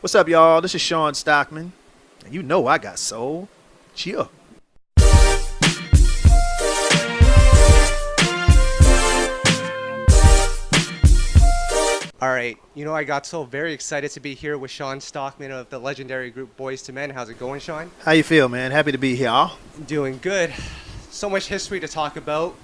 What's up, y'all? This is Shawn Stockman. And you know I got soul. Chill. All right, I got so very excited to be here with Shawn Stockman of the legendary group Boys to Men. How's it going, Shawn? How you feel, man? Happy to be here, y'all. Doing good. So much history to talk about,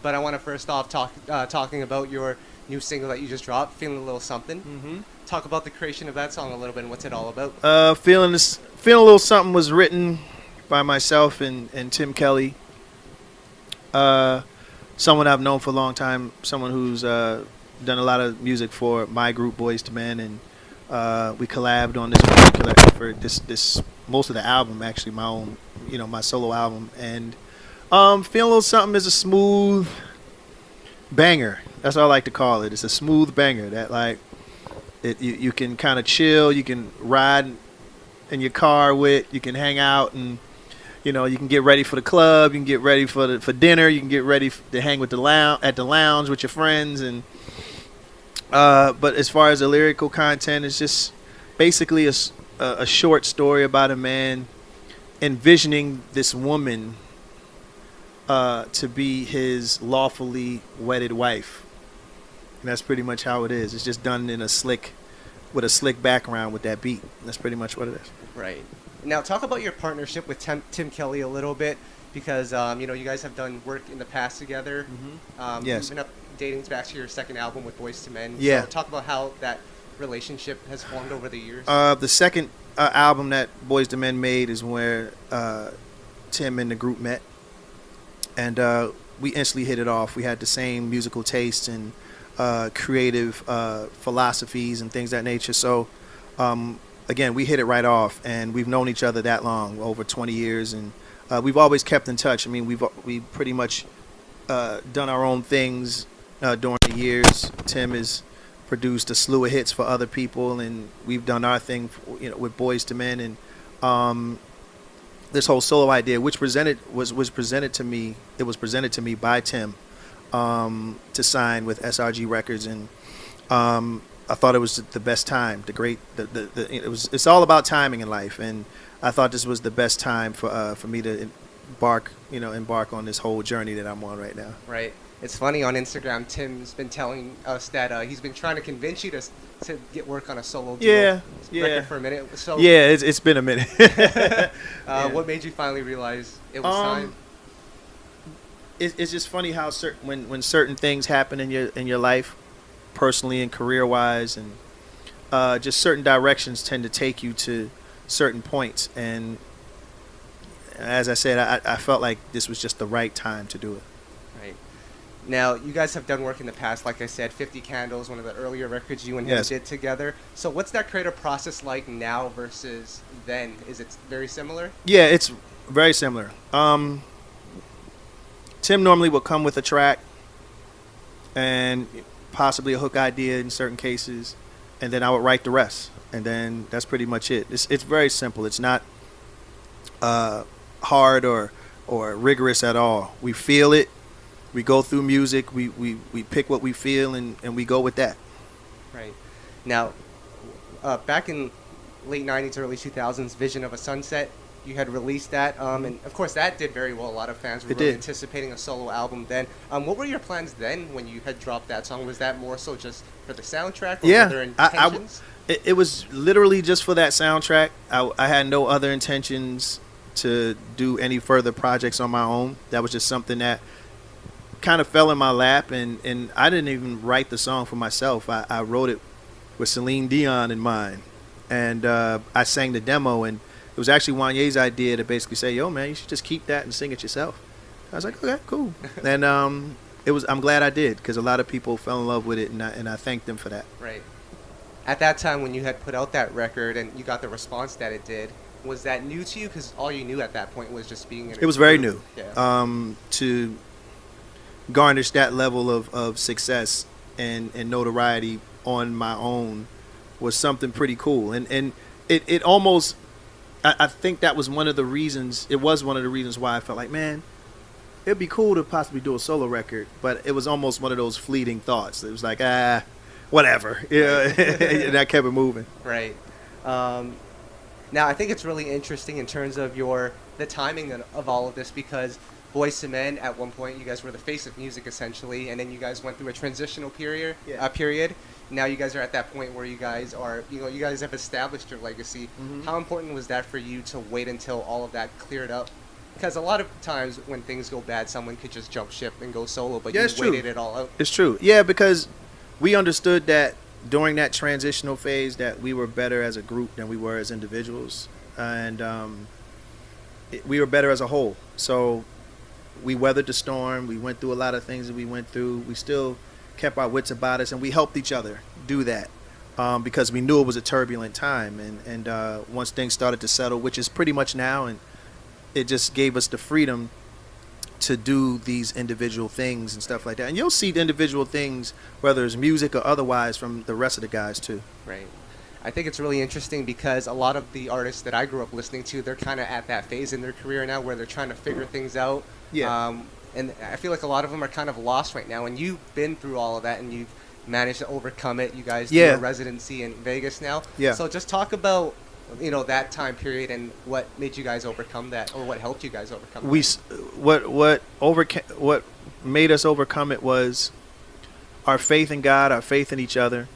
but I want to first off talking about your new single that you just dropped, "Feeling a Little Something." Talk about the creation of that song a little bit and what's it all about. Feeling a little something was written by myself and Tim Kelly. Someone I've known for a long time. Someone who's done a lot of music for my group, Boys to Men, and we collabed on this particular effort. This most of the album, actually, my own, my solo album. And "Feeling a Little Something" is a smooth banger. That's what I like to call it. It's a smooth banger that you can kind of chill. You can ride in your car with. You can hang out and you can get ready for the club. You can get ready for dinner. You can get ready to hang with the lounge with your friends and. But as far as the lyrical content, it's just basically a short story about a man envisioning this woman to be his lawfully wedded wife. And that's pretty much how it is. It's just done with a slick background with that beat. That's pretty much what it is. Right. Now, talk about your partnership with Tim Kelly a little bit, because you guys have done work in the past together. Yes. You've been dating back to your second album with Boys to Men. Yeah. So talk about how that relationship has formed over the years. The second album that Boys to Men made is where Tim and the group met, and we instantly hit it off. We had the same musical tastes and creative philosophies and things of that nature. So again, we hit it right off, and we've known each other that long, over 20 years, and we've always kept in touch. I mean, we've pretty much done our own things during the years. Tim has produced a slew of hits for other people, and we've done our thing, with Boys to Men. And this whole solo idea, which was presented to me, it was presented to me by Tim to sign with SRG Records, and I thought it was the best time. It's all about timing in life, and I thought this was the best time for me to embark on this whole journey that I'm on right now. Right. It's funny, on Instagram, Tim's been telling us that he's been trying to convince you to get work on a solo record for a minute. So yeah, it's been a minute. What made you finally realize it was time? It's just funny how when certain things happen in your life, personally and career wise, and just certain directions tend to take you to certain points. And as I said, I felt like this was just the right time to do it. Right. Now, you guys have done work in the past, like I said, 50 Candles, one of the earlier records you and him did together. So what's that creative process like now versus then? Is it very similar? Yeah, it's very similar. Tim normally would come with a track and possibly a hook idea in certain cases, and then I would write the rest. And then that's pretty much it. It's very simple. It's not hard or rigorous at all. We feel it. We go through music. We pick what we feel and we go with that. Right. Now, back in late 90s, early 2000s, Vision of a Sunset, you had released that. And, of course, that did very well. A lot of fans were really anticipating a solo album then. What were your plans then when you had dropped that song? Was that more so just for the soundtrack? Or were there intentions? It was literally just for that soundtrack. I had no other intentions to do any further projects on my own. That was just something that kind of fell in my lap, and I didn't even write the song for myself. I wrote it with Celine Dion in mind, and I sang the demo, and it was actually Wanye's idea to basically say, yo man, you should just keep that and sing it yourself. I was like, okay, cool. And I'm glad I did, because a lot of people fell in love with it, and I thanked them for that. Right. At that time when you had put out that record and you got the response that it did, was that new to you? Because all you knew at that point was just being in a It was very group. new. Yeah. To garnish that level of success and notoriety on my own was something pretty cool. And it almost, I think that was one of the reasons, why I felt like, man, it'd be cool to possibly do a solo record, but it was almost one of those fleeting thoughts. It was like, whatever. Yeah, and I kept it moving. Right. Um, Now, I think it's really interesting in terms of the timing of all of this because Boyz II Men, at one point, you guys were the face of music essentially, and then you guys went through a transitional period. Yeah. Period. Now you guys are at that point where you guys are, you guys have established your legacy. Mhm. How important was that for you to wait until all of that cleared up? Because a lot of times when things go bad, someone could just jump ship and go solo, but Yeah, you it's true. waited it all out. It's true. Yeah, because we understood that during that transitional phase that we were better as a group than we were as individuals, and we were better as a whole. So we weathered the storm. We went through a lot of things that we went through. We still kept our wits about us, and we helped each other do that because we knew it was a turbulent time. And once things started to settle, which is pretty much now, and it just gave us the freedom to do these individual things and stuff like that. And you'll see the individual things, whether it's music or otherwise, from the rest of the guys too. Right. I think it's really interesting because a lot of the artists that I grew up listening to, they're kind of at that phase in their career now where they're trying to figure things out. Yeah. And I feel like a lot of them are kind of lost right now. And you've been through all of that and you've managed to overcome it. You guys do Yeah. a residency in Vegas now. Yeah. So just talk about that time period and what made you guys overcome that, or what helped you guys overcome We that. what made us overcome it was our faith in God, our faith in each other,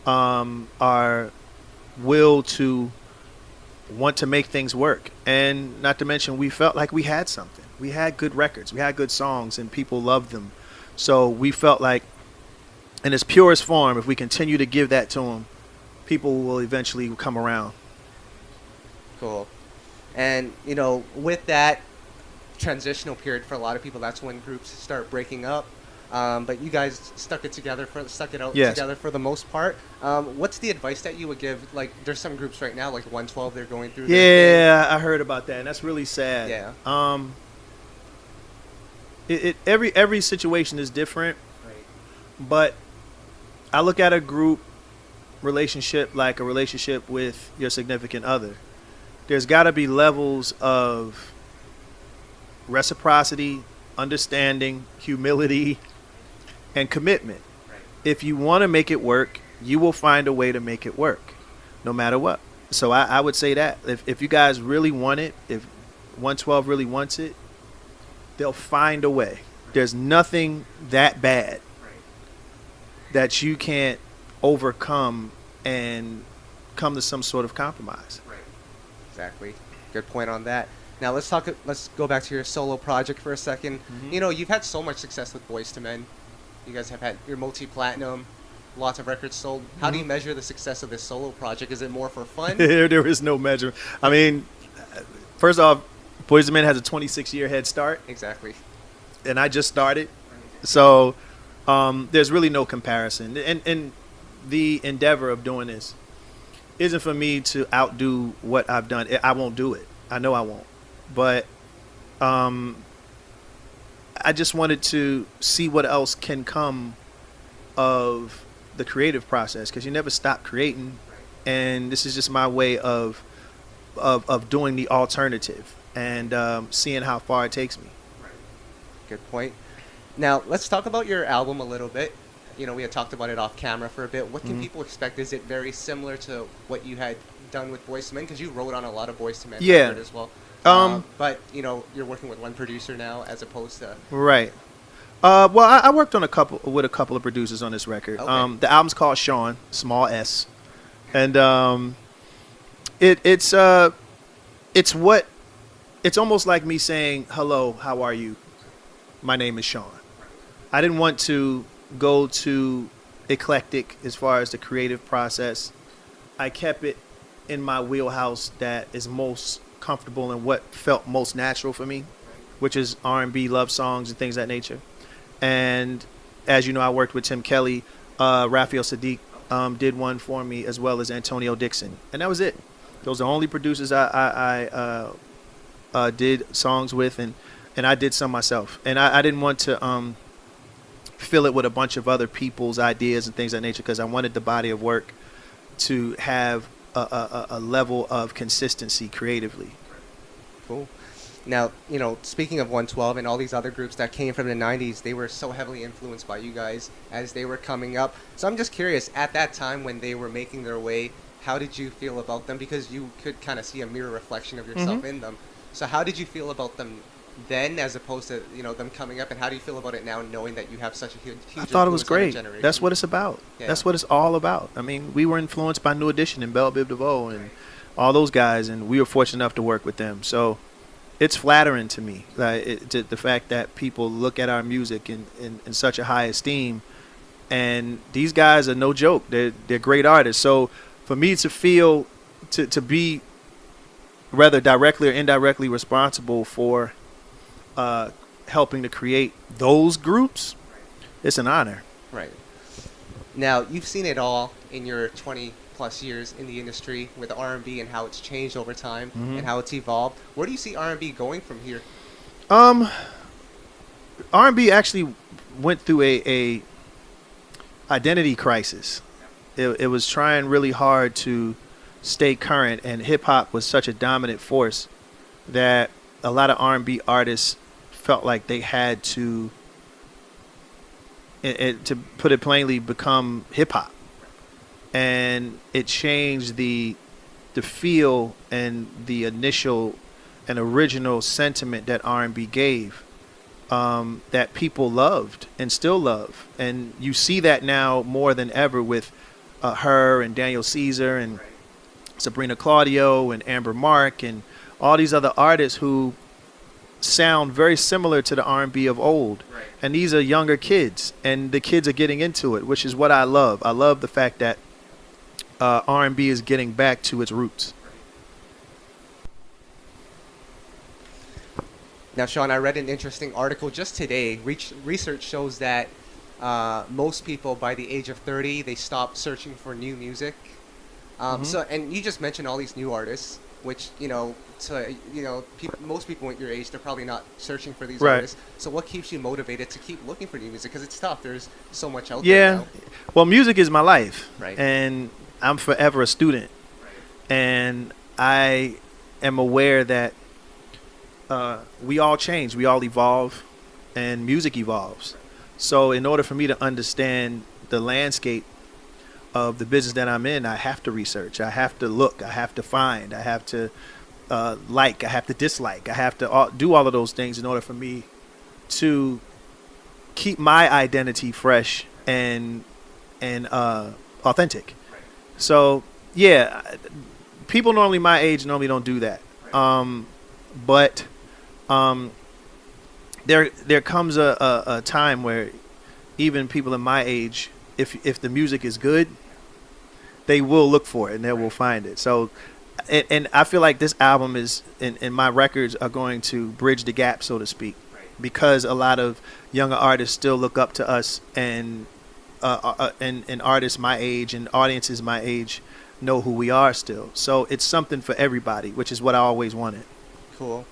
our will to want to make things work, and not to mention we felt like we had something. We had good records, we had good songs, and people loved them. So we felt like, in its purest form, if we continue to give that to them, people will eventually come around. Cool. And with that transitional period for a lot of people, that's when groups start breaking up. But you guys stuck it out Yes. together for the most part. What's the advice that you would give? Like, there's some groups right now, like 112, they're going through. Yeah, I heard about that, and that's really sad. Yeah. Every situation is different, Right. but I look at a group relationship like a relationship with your significant other. There's got to be levels of reciprocity, understanding, humility, and commitment. Right. If you want to make it work, you will find a way to make it work, no matter what. So I would say that if you guys really want it, if 112 really wants it, they'll find a way. There's nothing that bad Right. that you can't overcome and come to some sort of compromise. Right. Exactly. Good point on that. Now let's go back to your solo project for a second. Mhm. You've had so much success with Boyz II Men. You guys have had your multi-platinum, lots of records sold. How do you measure the success of this solo project? Is it more for fun? There is no measure. I mean, first off, Boyz II Men has a 26-year head start, Exactly. and I just started. So there's really no comparison. And the endeavor of doing this isn't for me to outdo what I've done. I won't do it. I know I won't. But I just wanted to see what else can come of the creative process, because you never stop creating. And this is just my way of doing the alternative and seeing how far it takes me. Good point. Now let's talk about your album a little bit. We had talked about it off camera for a bit. What can people expect? Is it very similar to what you had done with Boyz II Men? Because you wrote on a lot of Boyz II Men record as well. But you're working with one producer now as opposed to Right. Well, I worked on a couple of producers on this record. Okay. The album's called Shawn, small S, and it's almost like me saying, "Hello, how are you? My name is Shawn." I didn't want to go too eclectic as far as the creative process. I kept it in my wheelhouse that is most comfortable and what felt most natural for me, which is R&B love songs and things of that nature. And as you know, I worked with Tim Kelly. Raphael Sadiq did one for me, as well as Antonio Dixon, and that was it. Those are the only producers I did songs with, and I did some myself. And I didn't want to fill it with a bunch of other people's ideas and things of that nature, because I wanted the body of work to have a level of consistency creatively. Cool. Now, speaking of 112 and all these other groups that came from the 90s, they were so heavily influenced by you guys as they were coming up. So I'm just curious, at that time when they were making their way how did you feel about them? Because you could kind of see a mirror reflection of yourself in them. So how did you feel about them then, as opposed to them coming up, and how do you feel about it now, knowing that you have such a huge, I huge thought it was influence on a great. generation? That's what it's about. Yeah. That's what it's all about. I mean, we were influenced by New Edition and Belle Biv DeVoe and all those guys, and we were fortunate enough to work with them. So it's flattering to me, the fact that people look at our music in such a high esteem. And these guys are no joke. They're great artists. So for me to feel to be rather directly or indirectly responsible for helping to create those groups, it's an honor. Right. Now, you've seen it all in your 20 plus years in the industry with R&B and how it's changed over time and how it's evolved. Where do you see R&B going from here? R&B actually went through a identity crisis. It was trying really hard to stay current, and hip hop was such a dominant force that a lot of R&B artists felt like they had to put it plainly, become hip hop, and it changed the feel and the initial and original sentiment that R&B gave, that people loved and still love, and you see that now more than ever with her and Daniel Caesar and Sabrina Claudio and Amber Mark and all these other artists who sound very similar to the R&B of old. Right. And these are younger kids, and the kids are getting into it, which is what I love. I love the fact that R&B is getting back to its roots. Now, Shawn, I read an interesting article just today. Research shows that most people by the age of 30, they stop searching for new music. So, and you just mentioned all these new artists, which most people at your age, they're probably not searching for these artists. So, what keeps you motivated to keep looking for new music? Because it's tough. There's so much out there now. Well, music is my life, Right. And I'm forever a student, and I am aware that we all change, we all evolve, and music evolves. So, in order for me to understand the landscape of the business that I'm in, I have to research, I have to look, I have to find, I have to I have to dislike, I have to do all of those things in order for me to keep my identity fresh and authentic. So yeah, people normally my age normally don't do that, but there comes a time where even people in my age, if the music is good, they will look for it and they will find it. So, and I feel like this album is, and my records are going to bridge the gap, so to speak, because a lot of younger artists still look up to us, and artists my age and audiences my age know who we are still. So it's something for everybody, which is what I always wanted. Cool.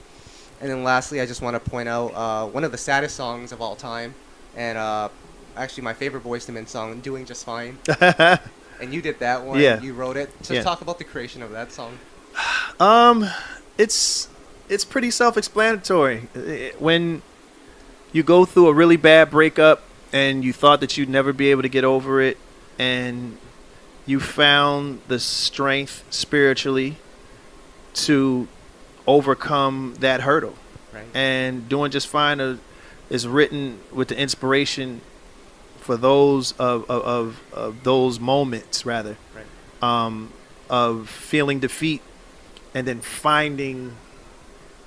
And then lastly, I just want to point out one of the saddest songs of all time, and actually my favorite Boyz II Men song, "Doing Just Fine." And you did that one. Yeah. You wrote it. So talk about the creation of that song. It's pretty self-explanatory. When you go through a really bad breakup and you thought that you'd never be able to get over it, and you found the strength spiritually to overcome that hurdle. Right. And Doing Just Fine is written with the inspiration for those of those moments, rather, right. Of feeling defeat and then finding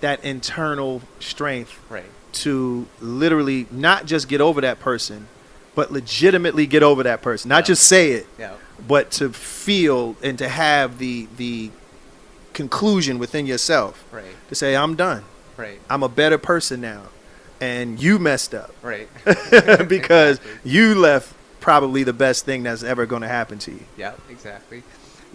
that internal strength, right, to literally not just get over that person, but legitimately get over that person. Not just say it, but to feel and to have the conclusion within yourself, right, to say, I'm done. Right. I'm a better person now. And you messed up. Right. Because exactly. You left probably the best thing that's ever going to happen to you. Yeah, exactly.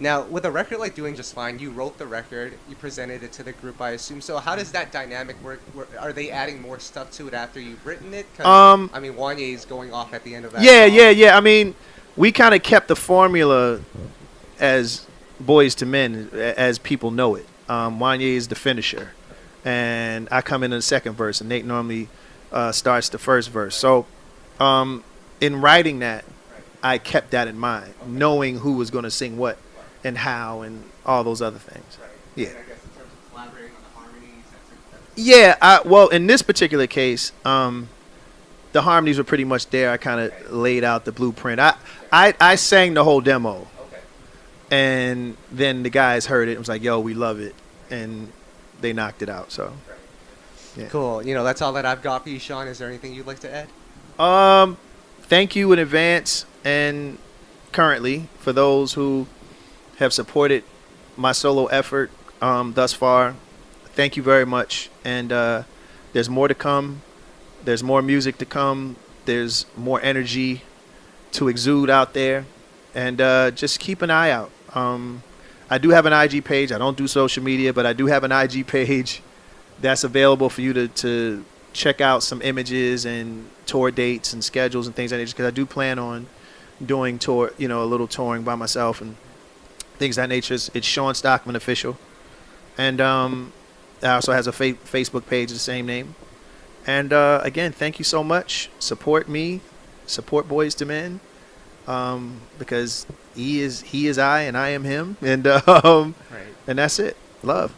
Now, with a record like Doing Just Fine, you wrote the record, you presented it to the group, I assume. So how does that dynamic work? Are they adding more stuff to it after you've written it? I mean, Wanye is going off at the end of that song. Yeah. I mean, we kind of kept the formula as Boyz II Men, as people know it. Wanye is the finisher. And I come in the second verse, and Nate normally starts the first verse. So in writing that, I kept that in mind, knowing who was going to sing what. and how and all those other things. Right. Yeah. And I guess in terms of collaborating on the harmonies, that's Yeah. Well, in this particular case, the harmonies were pretty much there. I kind of laid out the blueprint. I sang the whole demo, okay. and then the guys heard it and was like, "Yo, we love it," and they knocked it out. So, Right. yeah. Cool. That's all that I've got for you, Shawn. Is there anything you'd like to add? Thank you in advance and currently for those who have supported my solo effort thus far. Thank you very much. And there's more to come. There's more music to come. There's more energy to exude out there. And just keep an eye out. I do have an IG page. I don't do social media, but I do have an IG page that's available for you to check out some images and tour dates and schedules and things like that. Because I do plan on doing tour, a little touring by myself and things of that nature. It's Shawn Stockman Official. And it also has a Facebook page of the same name. And again, thank you so much. Support me, support Boys to Men, because he is I and I am him, and Right. and that's it. Love.